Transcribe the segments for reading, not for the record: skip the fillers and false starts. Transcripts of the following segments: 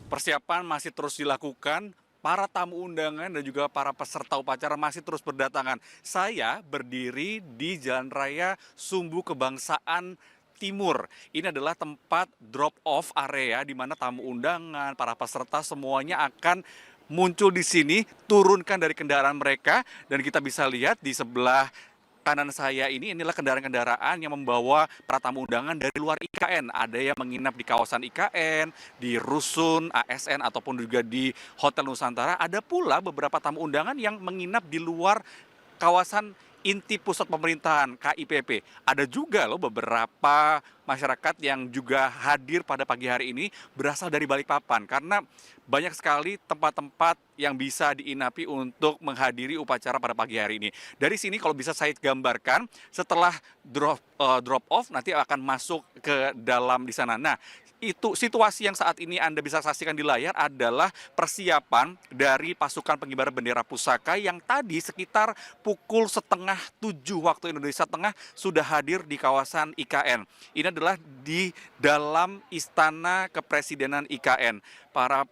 Persiapan masih terus dilakukan, para tamu undangan dan juga para peserta upacara masih terus berdatangan. Saya berdiri di Jalan Raya Sumbu Kebangsaan Timur. Ini adalah tempat drop off area di mana tamu undangan, para peserta semuanya akan muncul di sini, turunkan dari kendaraan mereka, dan kita bisa lihat di sebelah kanan saya ini inilah kendaraan-kendaraan yang membawa para tamu undangan dari luar IKN. Ada yang menginap di kawasan IKN, di Rusun, ASN, ataupun juga di Hotel Nusantara. Ada pula beberapa tamu undangan yang menginap di luar kawasan inti pusat pemerintahan KIPP. Ada juga loh beberapa masyarakat yang juga hadir pada pagi hari ini berasal dari Balikpapan karena banyak sekali tempat-tempat yang bisa diinapi untuk menghadiri upacara pada pagi hari ini. Dari sini kalau bisa saya gambarkan setelah drop off nanti akan masuk ke dalam di sana. Nah, itu situasi yang saat ini Anda bisa saksikan di layar adalah persiapan dari pasukan pengibar bendera pusaka yang tadi sekitar pukul setengah 7 waktu Indonesia Tengah sudah hadir di kawasan IKN. Ini adalah di dalam Istana Kepresidenan IKN. Para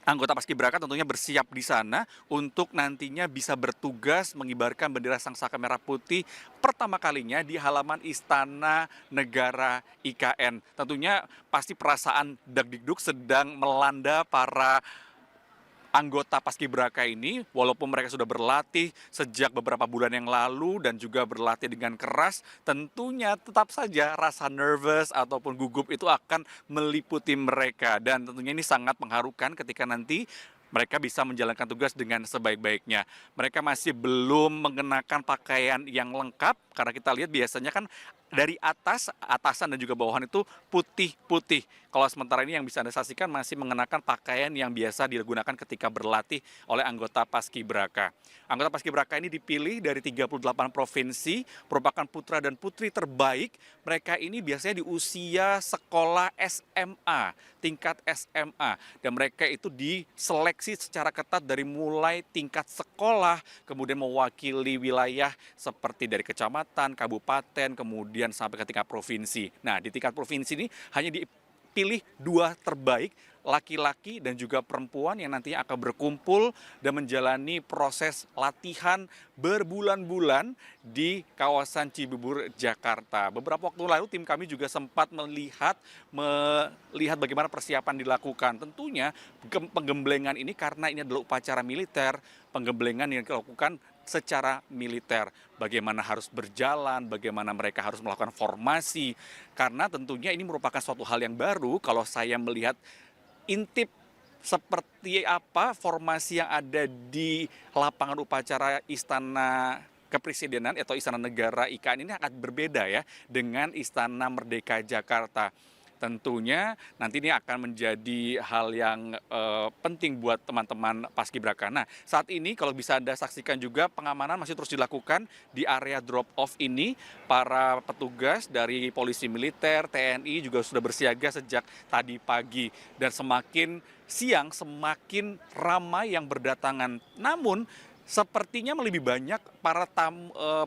anggota Paskibraka tentunya bersiap di sana untuk nantinya bisa bertugas mengibarkan bendera Sangsaka Merah Putih pertama kalinya di halaman Istana Negara IKN. Tentunya pasti perasaan dagdikduk sedang melanda para anggota Paskibraka ini, walaupun mereka sudah berlatih sejak beberapa bulan yang lalu dan juga berlatih dengan keras, tentunya tetap saja rasa nervous ataupun gugup itu akan meliputi mereka. Dan tentunya ini sangat mengharukan ketika nanti mereka bisa menjalankan tugas dengan sebaik-baiknya. Mereka masih belum mengenakan pakaian yang lengkap, karena kita lihat biasanya kan dari atas, atasan dan juga bawahan itu putih-putih. Kalau sementara ini yang bisa Anda saksikan masih mengenakan pakaian yang biasa digunakan ketika berlatih oleh anggota Paskibraka. Anggota Paskibraka ini dipilih dari 38 provinsi, merupakan putra dan putri terbaik. Mereka ini biasanya di usia sekolah SMA, tingkat SMA. Dan mereka itu diseleksi secara ketat dari mulai tingkat sekolah, kemudian mewakili wilayah seperti dari kecamatan, kabupaten, kemudian sampai ke tingkat provinsi. Nah, di tingkat provinsi ini hanya dipilih 2 terbaik, laki-laki dan juga perempuan yang nantinya akan berkumpul dan menjalani proses latihan berbulan-bulan di kawasan Cibubur, Jakarta. Beberapa waktu lalu tim kami juga sempat melihat bagaimana persiapan dilakukan. Tentunya penggemblengan ini karena ini adalah upacara militer, penggemblengan yang dilakukan secara militer. Bagaimana harus berjalan, bagaimana mereka harus melakukan formasi. Karena tentunya ini merupakan suatu hal yang baru kalau saya melihat intip seperti apa formasi yang ada di lapangan upacara Istana Kepresidenan atau Istana Negara IKN ini akan berbeda ya dengan Istana Merdeka Jakarta. Tentunya nanti ini akan menjadi hal yang penting buat teman-teman Paskibraka. Nah, saat ini kalau bisa Anda saksikan juga pengamanan masih terus dilakukan di area drop off ini. Para petugas dari polisi militer, TNI juga sudah bersiaga sejak tadi pagi. Dan semakin siang semakin ramai yang berdatangan. Namun sepertinya lebih banyak para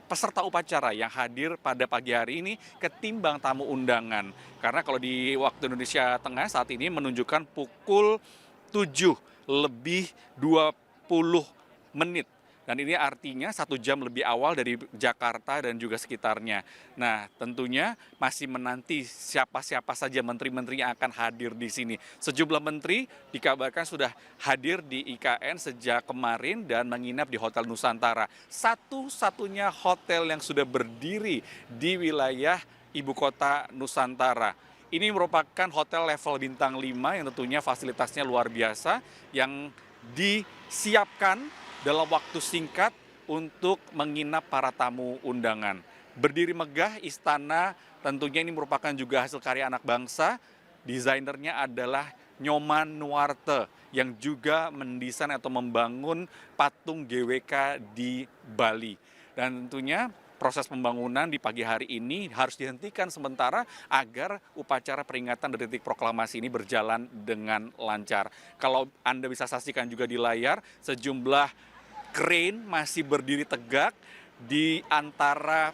peserta upacara yang hadir pada pagi hari ini ketimbang tamu undangan. Karena kalau di waktu Indonesia Tengah saat ini menunjukkan pukul 7 lebih 20 menit. Dan ini artinya 1 jam lebih awal dari Jakarta dan juga sekitarnya. Nah, tentunya masih menanti siapa-siapa saja menteri-menteri yang akan hadir di sini. Sejumlah menteri dikabarkan sudah hadir di IKN sejak kemarin dan menginap di Hotel Nusantara. Satu-satunya hotel yang sudah berdiri di wilayah ibu kota Nusantara. Ini merupakan hotel level bintang 5 yang tentunya fasilitasnya luar biasa yang disiapkan dalam waktu singkat untuk menginap para tamu undangan. Berdiri megah istana, tentunya ini merupakan juga hasil karya anak bangsa. Desainernya adalah Nyoman Nuarte yang juga mendesain atau membangun patung GWK di Bali. Dan tentunya proses pembangunan di pagi hari ini harus dihentikan sementara agar upacara peringatan detik proklamasi ini berjalan dengan lancar. Kalau Anda bisa saksikan juga di layar, sejumlah crane masih berdiri tegak di antara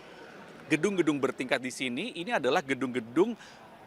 gedung-gedung bertingkat di sini. Ini adalah gedung-gedung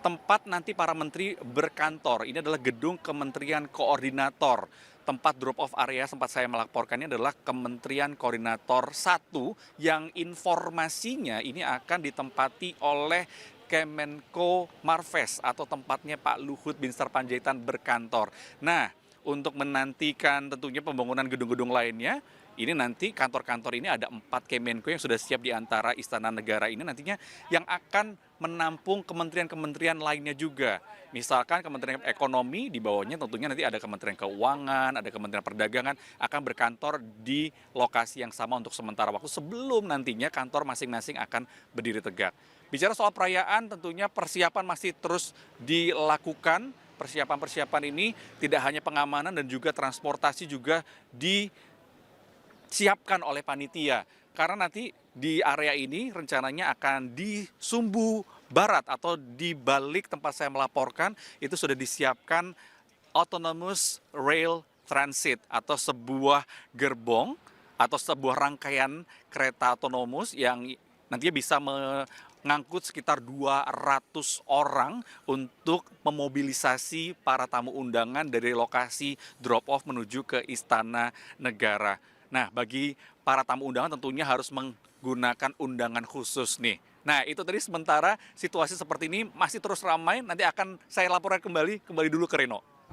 tempat nanti para menteri berkantor. Ini adalah gedung Kementerian Koordinator. Tempat drop off area sempat saya melaporkannya adalah Kementerian Koordinator 1 yang informasinya ini akan ditempati oleh Kemenko Marves atau tempatnya Pak Luhut Binsar Panjaitan berkantor. Nah, untuk menantikan tentunya pembangunan gedung-gedung lainnya, ini nanti kantor-kantor ini ada 4 Kemenko yang sudah siap di antara Istana Negara ini nantinya yang akan menampung kementerian-kementerian lainnya juga. Misalkan Kementerian Ekonomi, di bawahnya tentunya nanti ada Kementerian Keuangan, ada Kementerian Perdagangan, akan berkantor di lokasi yang sama untuk sementara waktu sebelum nantinya kantor masing-masing akan berdiri tegak. Bicara soal perayaan, tentunya persiapan masih terus dilakukan. Persiapan-persiapan ini tidak hanya pengamanan dan juga transportasi juga disiapkan oleh panitia. Karena nanti di area ini rencananya akan di Sumbu Barat atau di balik tempat saya melaporkan itu sudah disiapkan Autonomous Rail Transit atau sebuah gerbong atau sebuah rangkaian kereta otonomus yang nantinya bisa mengangkut sekitar 200 orang untuk memobilisasi para tamu undangan dari lokasi drop off menuju ke Istana Negara. Nah, bagi para tamu undangan tentunya harus menggunakan undangan khusus nih. Nah, itu tadi sementara situasi seperti ini masih terus ramai, nanti akan saya laporkan kembali dulu ke Reno.